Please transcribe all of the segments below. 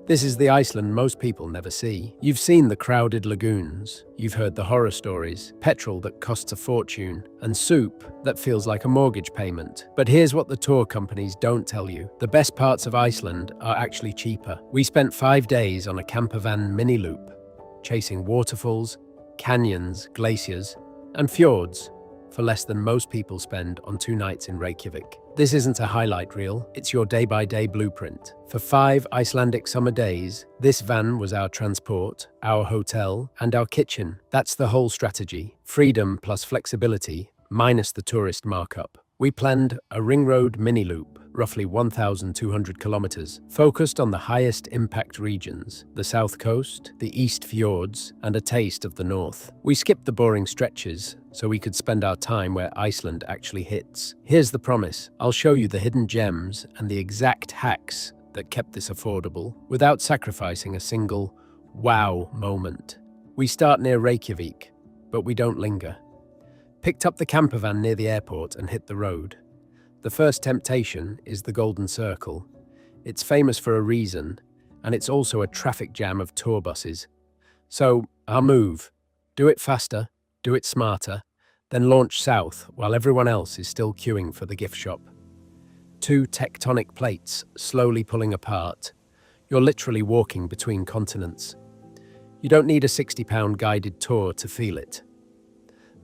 This is the Iceland most people never see. You've seen the crowded lagoons, you've heard the horror stories, petrol that costs a fortune, and soup that feels like a mortgage payment. But here's what the tour companies don't tell you. The best parts of Iceland are actually cheaper. We spent 5 days on a campervan mini loop, chasing waterfalls, canyons, glaciers, and fjords for less than most people spend on 2 nights in Reykjavík. This isn't a highlight reel, it's your day-by-day blueprint. For 5 Icelandic summer days, this van was our transport, our hotel, and our kitchen. That's the whole strategy. Freedom plus flexibility, minus the tourist markup. We planned a ring road mini-loop, roughly 1,200 kilometers, focused on the highest impact regions, the south coast, the East Fjords, and a taste of the north. We skipped the boring stretches so we could spend our time where Iceland actually hits. Here's the promise. I'll show you the hidden gems and the exact hacks that kept this affordable without sacrificing a single wow moment. We start near Reykjavík, but we don't linger. Picked up the campervan near the airport and hit the road. The first temptation is the Golden Circle. It's famous for a reason, and it's also a traffic jam of tour buses. So, our move. Do it faster, do it smarter, then launch south while everyone else is still queuing for the gift shop. 2 tectonic plates slowly pulling apart. You're literally walking between continents. You don't need a 60-pound guided tour to feel it.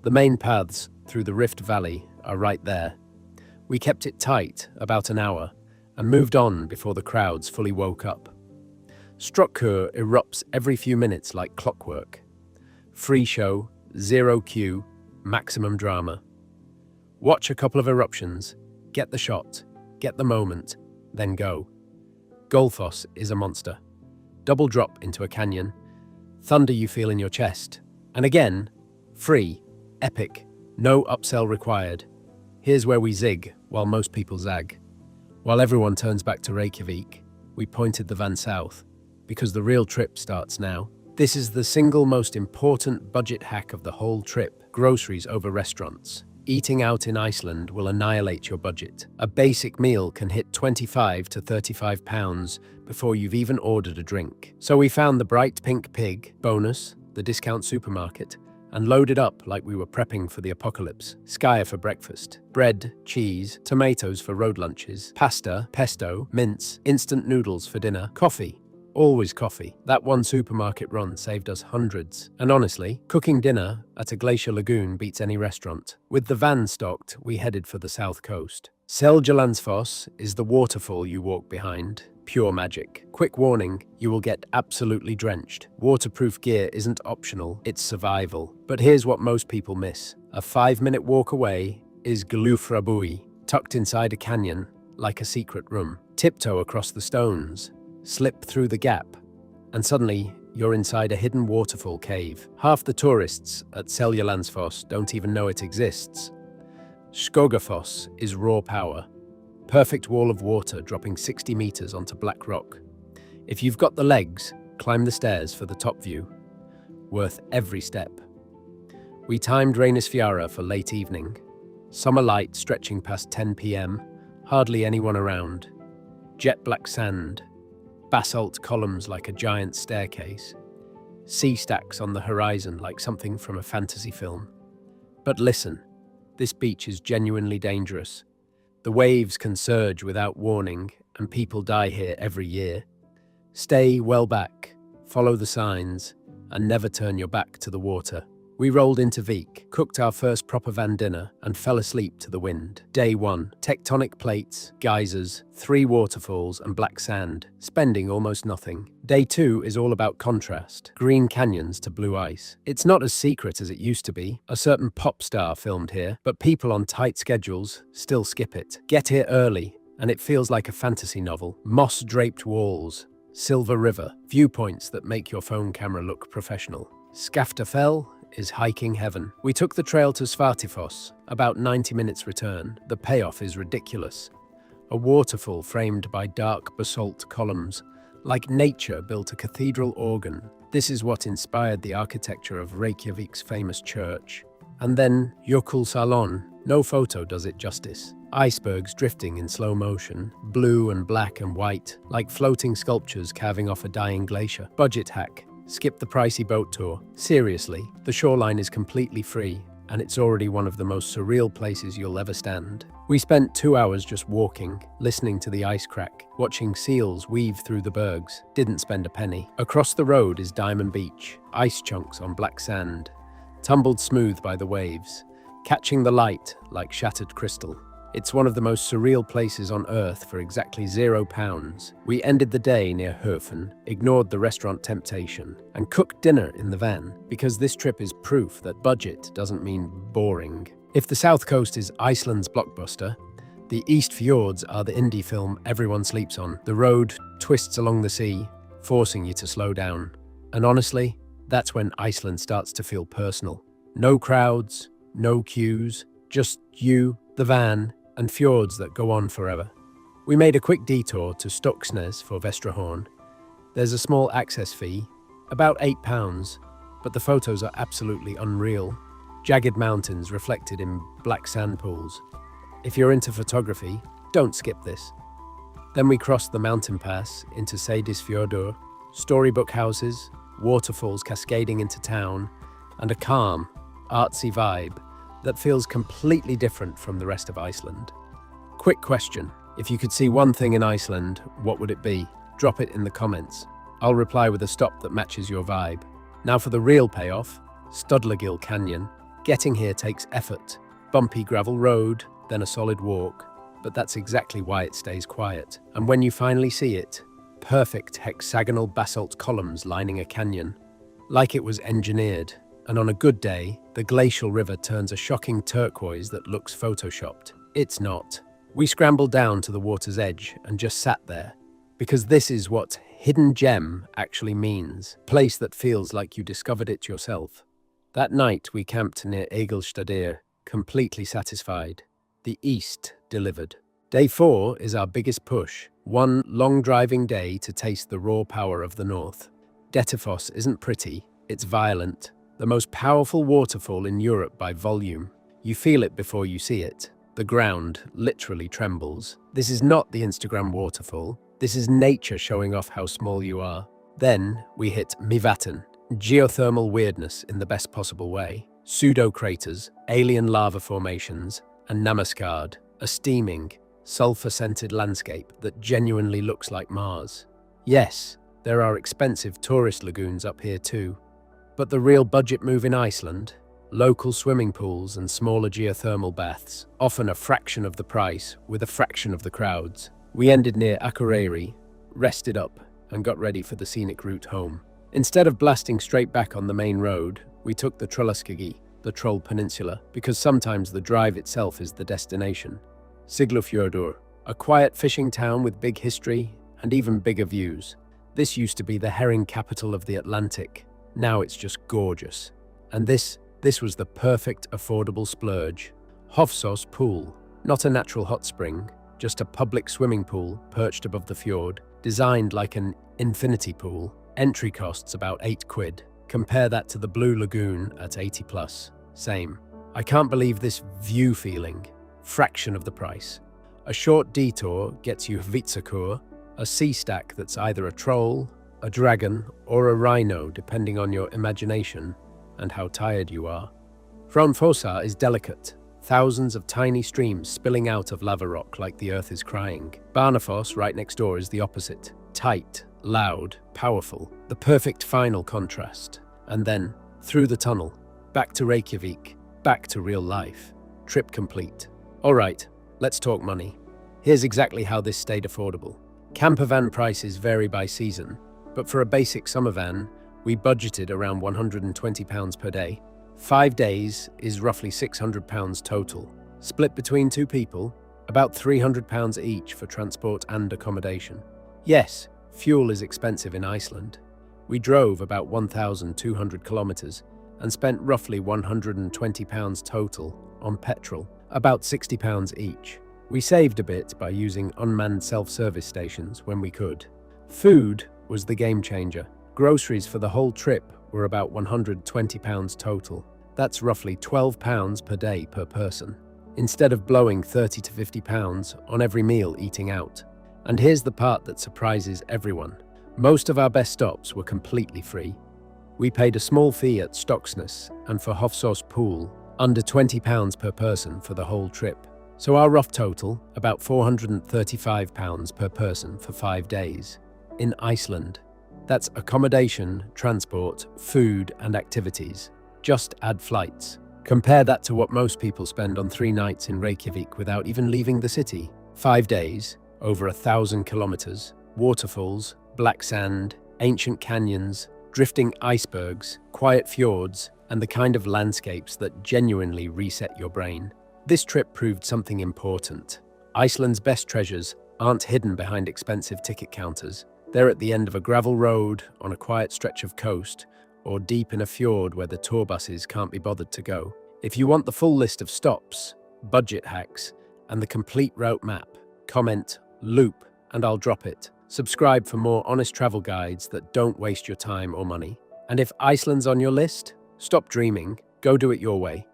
The main paths through the Rift Valley are right there. We kept it tight about an hour and moved on before the crowds fully woke up. Structure erupts every few minutes like clockwork. Free show, zero queue, maximum drama. Watch a couple of eruptions, get the shot, get the moment, then go. Jökulsárlón is a monster. Double drop into a canyon, thunder you feel in your chest, and again, free. Epic, no upsell required. Here's where we zig, while most people zag. While everyone turns back to Reykjavík, we pointed the van south, because the real trip starts now. This is the single most important budget hack of the whole trip: groceries over restaurants. Eating out in Iceland will annihilate your budget. A basic meal can hit 25 to 35 pounds before you've even ordered a drink. So we found the bright pink pig, bonus, the discount supermarket, and loaded up like we were prepping for the apocalypse. Skyer for breakfast. Bread, cheese, tomatoes for road lunches, pasta, pesto, mince, instant noodles for dinner, coffee. Always coffee. That one supermarket run saved us hundreds. And honestly, cooking dinner at a glacier lagoon beats any restaurant. With the van stocked, we headed for the south coast. Seljalandsfoss is the waterfall you walk behind. Pure magic. Quick warning, you will get absolutely drenched. Waterproof gear isn't optional, it's survival. But here's what most people miss. A 5-minute walk away is Gljúfrabúi, tucked inside a canyon, like a secret room. Tiptoe across the stones, slip through the gap, and suddenly you're inside a hidden waterfall cave. Half the tourists at Seljalandsfoss don't even know it exists. Skogafoss is raw power. Perfect wall of water dropping 60 meters onto black rock. If you've got the legs, climb the stairs for the top view. Worth every step. We timed Reynisfjara for late evening. Summer light stretching past 10 p.m. Hardly anyone around. Jet black sand. Basalt columns like a giant staircase. Sea stacks on the horizon like something from a fantasy film. But listen, this beach is genuinely dangerous. The waves can surge without warning, and people die here every year. Stay well back, follow the signs, and never turn your back to the water. We rolled into Vík, cooked our first proper van dinner, and fell asleep to the wind. Day 1, tectonic plates, geysers, 3 waterfalls, and black sand, spending almost nothing. Day 2 is all about contrast, green canyons to blue ice. It's not as secret as it used to be. A certain pop star filmed here, but people on tight schedules still skip it. Get here early, and it feels like a fantasy novel. Moss-draped walls, silver river, viewpoints that make your phone camera look professional. Skaftafell is hiking heaven. We took the trail to Svartifoss, about 90 minutes return. The payoff is ridiculous. A waterfall framed by dark basalt columns, like nature built a cathedral organ. This is what inspired the architecture of Reykjavík's famous church. And then Jökulsárlón. No photo does it justice. Icebergs drifting in slow motion, blue and black and white, like floating sculptures carving off a dying glacier. Budget hack. Skip the pricey boat tour. Seriously, the shoreline is completely free, and it's already one of the most surreal places you'll ever stand. We spent 2 hours just walking, listening to the ice crack, watching seals weave through the bergs. Didn't spend a penny. Across the road is Diamond Beach, ice chunks on black sand, tumbled smooth by the waves, catching the light like shattered crystal. It's one of the most surreal places on Earth for exactly £0. We ended the day near Höfen, ignored the restaurant temptation, and cooked dinner in the van, because this trip is proof that budget doesn't mean boring. If the South Coast is Iceland's blockbuster, the East Fjords are the indie film everyone sleeps on. The road twists along the sea, forcing you to slow down. And honestly, that's when Iceland starts to feel personal. No crowds, no queues, just you, the van, and fjords that go on forever. We made a quick detour to Stoksnes for Vestrahorn. There's a small access fee, about £8, but the photos are absolutely unreal. Jagged mountains reflected in black sand pools. If you're into photography, don't skip this. Then we crossed the mountain pass into Seyðisfjörður, storybook houses, waterfalls cascading into town, and a calm, artsy vibe that feels completely different from the rest of Iceland. Quick question. If you could see one thing in Iceland, what would it be? Drop it in the comments. I'll reply with a stop that matches your vibe. Now for the real payoff, Studlagill Canyon. Getting here takes effort. Bumpy gravel road, then a solid walk. But that's exactly why it stays quiet. And when you finally see it, perfect hexagonal basalt columns lining a canyon. Like it was engineered. And on a good day, the glacial river turns a shocking turquoise that looks photoshopped. It's not. We scrambled down to the water's edge and just sat there, because this is what hidden gem actually means. Place that feels like you discovered it yourself. That night we camped near Egilsstaðir, completely satisfied. The East delivered. Day 4 is our biggest push, one long driving day to taste the raw power of the north. Dettifoss isn't pretty, it's violent. The most powerful waterfall in Europe by volume. You feel it before you see it. The ground literally trembles. This is not the Instagram waterfall. This is nature showing off how small you are. Then we hit Mývatn, geothermal weirdness in the best possible way. Pseudo-craters, alien lava formations, and Namaskard, a steaming, sulfur-scented landscape that genuinely looks like Mars. Yes, there are expensive tourist lagoons up here too. But the real budget move in Iceland, local swimming pools and smaller geothermal baths, often a fraction of the price with a fraction of the crowds. We ended near Akureyri, rested up, and got ready for the scenic route home. Instead of blasting straight back on the main road, we took the Tröllaskagi, the Troll Peninsula, because sometimes the drive itself is the destination. Siglufjörður, a quiet fishing town with big history and even bigger views. This used to be the herring capital of the Atlantic. Now it's just gorgeous. And this was the perfect affordable splurge. Hofsós pool, not a natural hot spring, just a public swimming pool perched above the fjord, designed like an infinity pool. Entry costs about £8. Compare that to the Blue Lagoon at 80 plus. Same. I can't believe this view feeling. Fraction of the price. A short detour gets you Hvítsakur, a sea stack that's either a troll, a dragon, or a rhino, depending on your imagination and how tired you are. Hraunfossar is delicate, thousands of tiny streams spilling out of lava rock like the earth is crying. Barnafoss, right next door, is the opposite. Tight, loud, powerful, the perfect final contrast. And then, through the tunnel, back to Reykjavík, back to real life. Trip complete. All right, let's talk money. Here's exactly how this stayed affordable. Campervan prices vary by season, but for a basic summer van, we budgeted around £120 per day. 5 days is roughly £600 total. Split between 2 people, about £300 each for transport and accommodation. Yes, fuel is expensive in Iceland. We drove about 1,200 kilometers and spent roughly £120 total on petrol, about £60 each. We saved a bit by using unmanned self-service stations when we could. Food was the game changer. Groceries for the whole trip were about £120 total. That's roughly £12 per day per person. instead of blowing 30 to 50 pounds on every meal eating out. And here's the part that surprises everyone. Most of our best stops were completely free. We paid a small fee at Stocksnes and for Hofsås pool, under £20 per person for the whole trip. So our rough total, about £435 per person for 5 days. In Iceland. That's accommodation, transport, food and activities. Just add flights. Compare that to what most people spend on 3 nights in Reykjavík without even leaving the city. 5 days, over 1,000 kilometers, waterfalls, black sand, ancient canyons, drifting icebergs, quiet fjords, and the kind of landscapes that genuinely reset your brain. This trip proved something important. Iceland's best treasures aren't hidden behind expensive ticket counters. They're at the end of a gravel road, on a quiet stretch of coast, or deep in a fjord where the tour buses can't be bothered to go. If you want the full list of stops, budget hacks, and the complete route map, comment loop and I'll drop it. Subscribe for more honest travel guides that don't waste your time or money. And if Iceland's on your list, stop dreaming, go do it your way.